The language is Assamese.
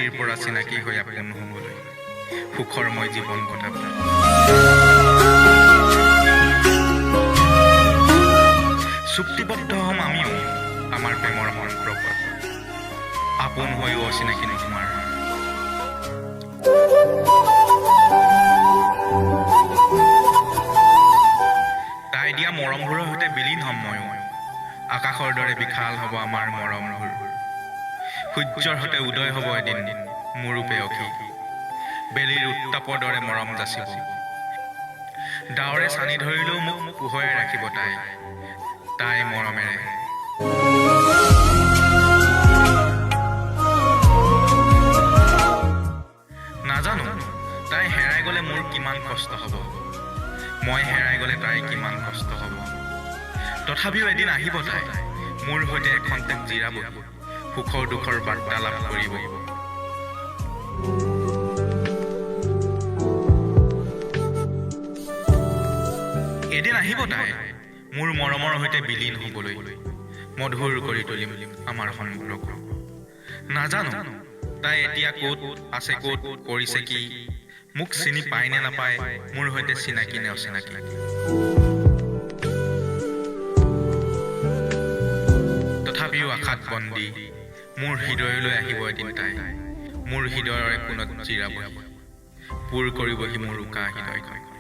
চিনাকিৰ পৰা চিনাকি হৈ আপোন হ'বলৈ সুখৰ মই জীৱন কটাব চুক্তিবদ্ধ হ'ম আমিও আমাৰ প্ৰেমৰ সম্পৰ্কত আপোন হৈও অচিনাকি তোমাৰ তাই দিয়া মৰমবোৰৰ সৈতে বিলীন হ'ম ময়ো আকাশৰ দৰে বিশাল হ'ব আমাৰ মৰমবোৰ সূৰ্যৰ সৈতে উদয় হ'ব এদিন মোৰ পেয়সী বেলিৰ উত্তাপৰ দৰে মৰম যাচিব ডাৱৰে চানি ধৰিলেও মোক পোহৰে ৰাখিব তাই মৰমেৰে নাজানো তাই হেৰাই গ'লে মোৰ কিমান কষ্ট হ'ব মই হেৰাই গ'লে তাই কিমান কষ্ট হ'ব তথাপিও এদিন আহিব তাই মোৰ সৈতে খন্তেক জিৰাব সুখৰ দুখৰ বাৰ্তালাপ কৰিব এদিন আহিব তাই মোৰ মৰমৰ সৈতে বিলীন হ'বলৈ মধুৰ কৰি তুলিম আমাৰ সম্পৰ্ক নাজানো তাই এতিয়া ক'ত আছে ক'ত কৰিছে কি মোক চিনি পায় নে নাপায় মোৰ সৈতে চিনাকি নে অচিনাকি তথাপিও আশাত বন্দী মোৰ হৃদয়লৈ আহিব এদিন তাই মোৰ হৃদয়ৰ কোণত জিৰাবহি পূৰ কৰিবহি মোৰ উকা হৃদয়খন